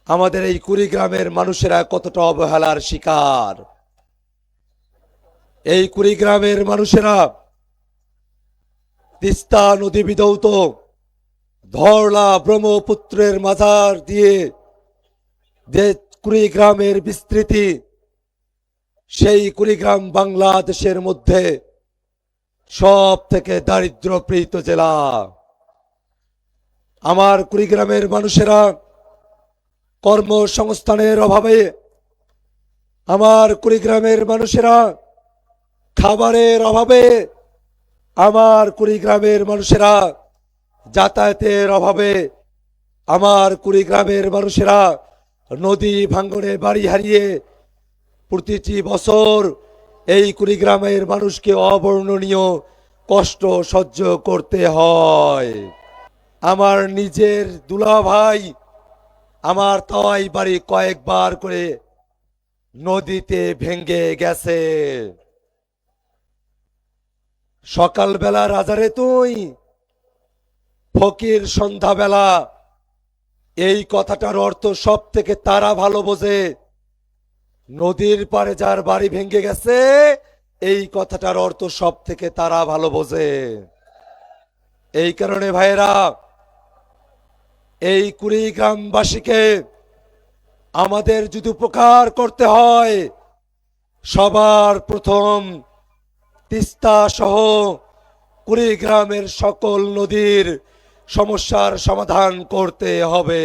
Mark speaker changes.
Speaker 1: আমাদের এই কুড়িগ্রামের মানুষেরা কতটা অবহেলার শিকার। এই কুড়িগ্রামের মানুষেরা তিস্তা নদী বিধৌত ধরলা ব্রহ্মপুত্রের মাঝার দিয়ে যে কুড়িগ্রামের বিস্তৃতি, সেই কুড়িগ্রাম বাংলাদেশের মধ্যে সব থেকে দারিদ্র্যপীড়িত জেলা। আমার কুড়িগ্রামের মানুষেরা কর্মসংস্থানের অভাবে, আমার কুড়িগ্রামের মানুষেরা খাবারের অভাবে, আমার কুড়িগ্রামের মানুষেরা যাতায়াতের অভাবে, আমার কুড়িগ্রামের মানুষেরা নদী ভাঙ্গনে বাড়ি হারিয়ে প্রতিটি বছর এই কুড়িগ্রামের মানুষকে অবর্ণনীয় কষ্ট সহ্য করতে হয়। আমার নিজের দুলাভাই আমার তাই বাড়ি কয়েকবার করে নদীতে ভেঙে গেছে। সকালবেলা রাজারে তুই, ফকির সন্ধ্যাবেলা, এই কথাটার অর্থ সব থেকে তারা ভালো বোঝে। নদীর পাড়ে যার বাড়ি ভেঙে গেছে, এই কথাটার অর্থ সব থেকে তারা ভালো বোঝে। এই কারণে ভাইয়েরা, এই কুড়িগ্রামবাসীকে আমাদের যদি উপকার করতে হয়, সবার প্রথম তিস্তা সহ কুড়িগ্রামের সকল নদীর সমস্যার সমাধান করতে হবে।